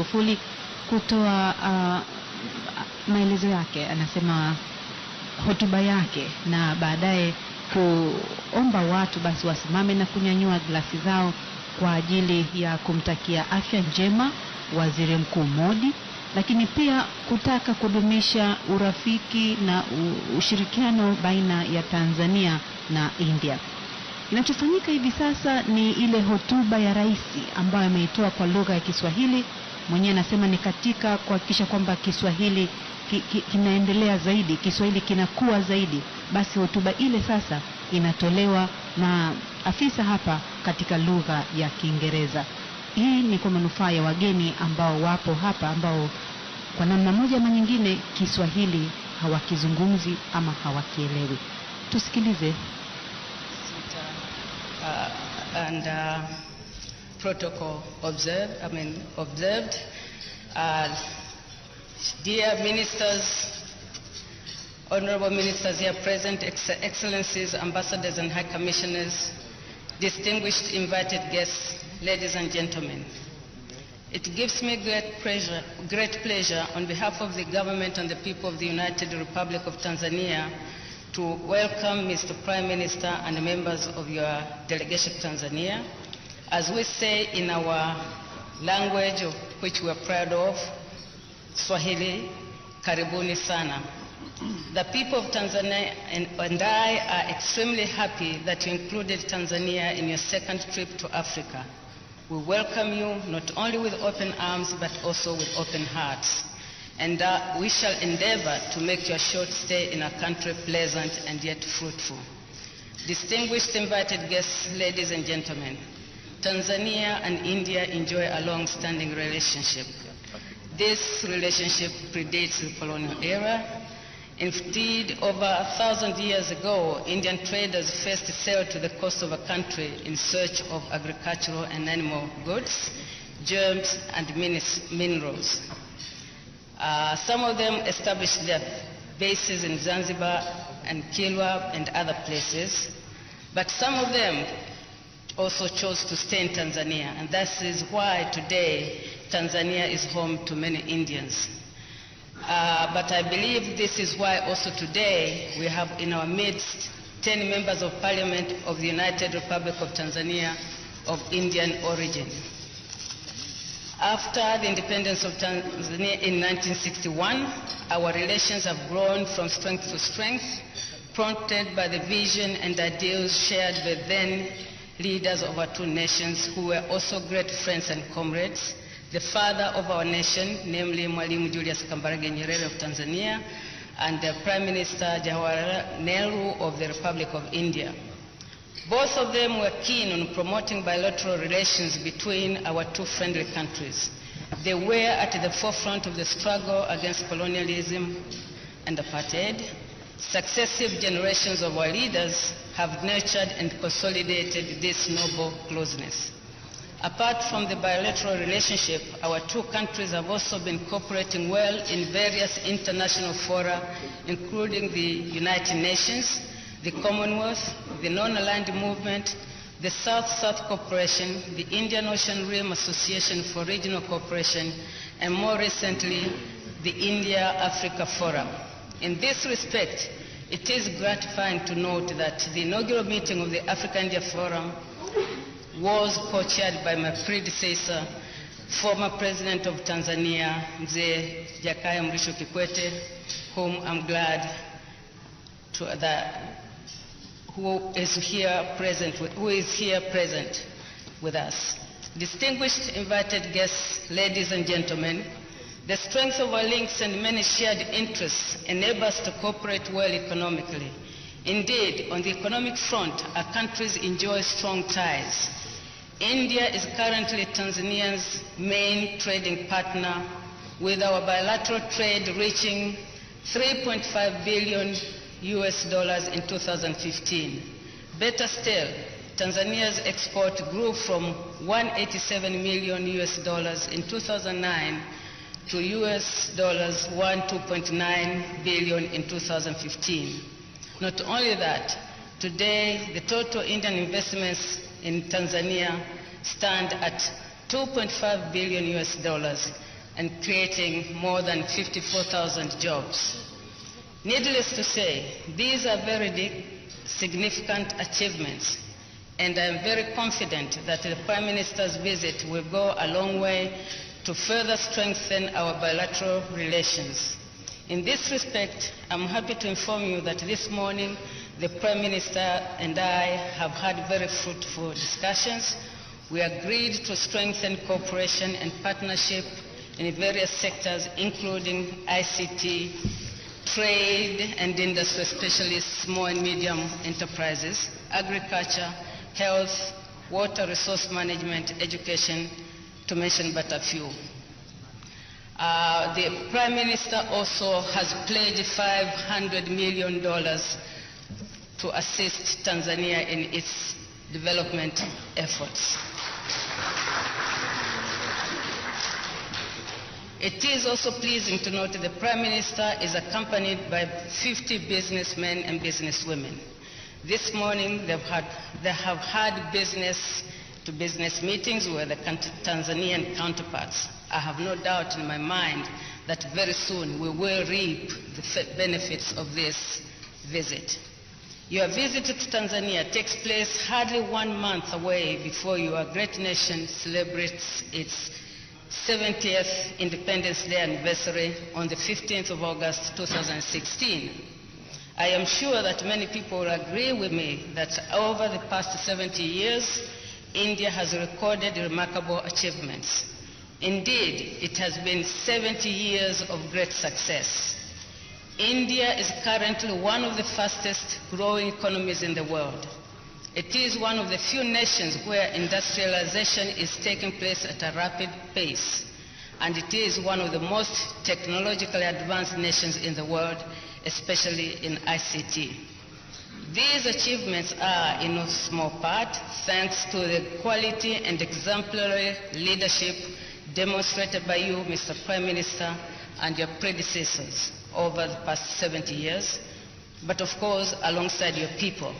Magufuli kutoa maelezo yake, anasema hotuba yake, na baadaye kuomba watu basi wasimame na kunyanyua glasi zao kwa ajili ya kumtakia afya njema Waziri Mkuu Modi, lakini pia kutaka kudumisha urafiki na ushirikiano baina ya Tanzania na India. Kinachofanyika hivi sasa ni ile hotuba ya rais ambayo ameitoa kwa lugha ya Kiswahili. Mwenyewe anasema ni katika kuhakikisha kwamba Kiswahili kinaendelea zaidi, Kiswahili kinakuwa zaidi. Basi hotuba ile sasa inatolewa na afisa hapa katika lugha ya Kiingereza. Hii ni kwa manufaa ya wageni ambao wapo hapa, ambao kwa namna moja ama nyingine Kiswahili hawakizungumzi ama hawakielewi. Tusikilize. Protocol observed. Dear ministers, honorable ministers here present, excellencies, ambassadors and high commissioners, distinguished invited guests, ladies and gentlemen. It gives me great pleasure on behalf of the government and the people of the United Republic of Tanzania to welcome Mr. Prime Minister and members of your delegation to Tanzania. As we say in our language, of which we are proud of, Swahili, karibuni sana. The people of Tanzania and I are extremely happy that you included Tanzania in your second trip to Africa. We welcome you not only with open arms but also with open hearts. And we shall endeavor to make your short stay in our country pleasant and yet fruitful. Distinguished invited guests, ladies and gentlemen, Tanzania and India enjoy a long-standing relationship. This relationship predates the colonial era. Indeed, over 1,000 years ago, Indian traders first sailed to the coast of a country in search of agricultural and animal goods, germs, and minerals. Some of them established their bases in Zanzibar and Kilwa and other places, but some of them also chose to stay in Tanzania, and that is why today Tanzania is home to many Indians. But I believe this is why also today we have in our midst 10 members of Parliament of the United Republic of Tanzania of Indian origin. After the independence of Tanzania in 1961, our relations have grown from strength to strength, prompted by the vision and ideals shared by then leaders of our two nations, who were also great friends and comrades. The father of our nation, namely Mwalimu Julius Kambarage Nyerere of Tanzania, and the Prime Minister Jawaharlal Nehru of the Republic of India. Both of them were keen on promoting bilateral relations between our two friendly countries. They were at the forefront of the struggle against colonialism and apartheid. Successive generations of our leaders have nurtured and consolidated this noble closeness. Apart from the bilateral relationship, our two countries have also been cooperating well in various international fora, including the United Nations, the Commonwealth, the Non-Aligned Movement, the South-South Cooperation, the Indian Ocean Rim Association for Regional Cooperation, and more recently, the India-Africa Forum. In this respect, it is gratifying to note that the inaugural meeting of the Africa-India Forum was co-chaired by my predecessor, former President of Tanzania, Mzee Jakaya Mrisho Kikwete, whom I'm glad who is here present with us. Distinguished invited guests, ladies and gentlemen, the strength of our links and many shared interests enable us to cooperate well economically. Indeed, on the economic front, our countries enjoy strong ties. India is currently Tanzania's main trading partner, with our bilateral trade reaching $3.5 billion in 2015. Better still, Tanzania's export grew from $187 million in 2009 to $2.9 billion in 2015. Not only that, today the total Indian investments in Tanzania stand at $2.5 billion, and creating more than 54,000 jobs. Needless to say, these are very significant achievements, and I am very confident that the Prime Minister's visit will go a long way to further strengthen our bilateral relations. In this respect, I'm happy to inform you that this morning the Prime Minister and I have had very fruitful discussions. We agreed to strengthen cooperation and partnership in various sectors, including ICT, trade and industry, especially small and medium enterprises, agriculture, health, water resource management, education, to mention but a few. The Prime Minister also has pledged $500 million to assist Tanzania in its development efforts. It is also pleasing to note that the Prime Minister is accompanied by 50 businessmen and businesswomen. This morning they have had business-to-business meetings with the Tanzanian counterparts. I have no doubt in my mind that very soon we will reap the benefits of this visit. Your visit to Tanzania takes place hardly 1 month away before your great nation celebrates its 70th Independence Day anniversary on the 15th of August 2016. I am sure that many people will agree with me that over the past 70 years, India has recorded remarkable achievements. Indeed, it has been 70 years of great success. India is currently one of the fastest growing economies in the world. It is one of the few nations where industrialization is taking place at a rapid pace, and it is one of the most technologically advanced nations in the world, especially in ICT. These achievements are, in no small part, thanks to the quality and exemplary leadership demonstrated by you, Mr. Prime Minister, and your predecessors over the past 70 years, but of course, alongside your people.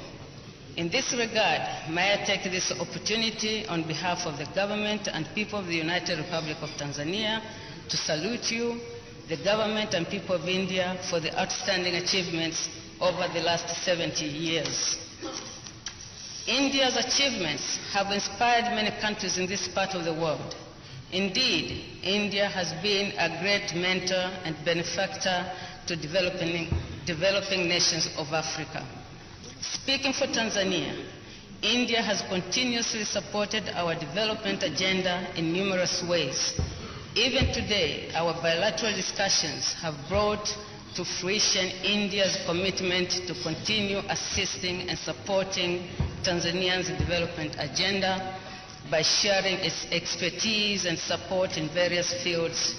In this regard, may I take this opportunity on behalf of the government and people of the United Republic of Tanzania to salute you, the government and people of India, for the outstanding achievements over the last 70 years. India's achievements have inspired many countries in this part of the world. Indeed, India has been a great mentor and benefactor to developing nations of Africa. Speaking for Tanzania, India has continuously supported our development agenda in numerous ways. Even today, our bilateral discussions have brought to fruition India's commitment to continue assisting and supporting Tanzania's development agenda by sharing its expertise and support in various fields,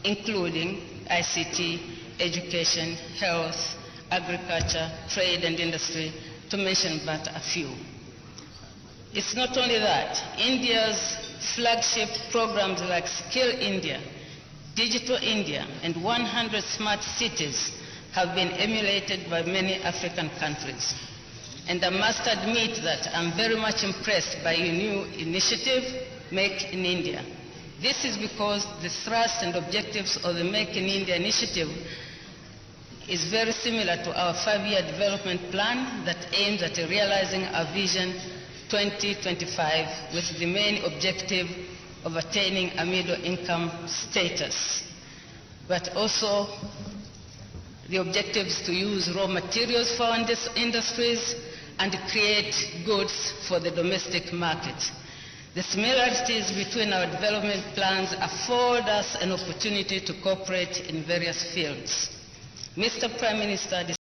including ICT, education, health, agriculture, trade and industry, to mention but a few. It's not only that. India's flagship programs like Skill India, Digital India, and 100 Smart Cities have been emulated by many African countries. And I must admit that I'm very much impressed by your new initiative, Make in India. This is because the thrust and objectives of the Make in India initiative is very similar to our 5-year development plan that aims at realizing our Vision 2025 with the main objective of attaining a middle income status, but also the objectives to use raw materials for our industries and create goods for the domestic market. The similarities between our development plans afford us an opportunity to cooperate in various fields. Mr. Prime Minister,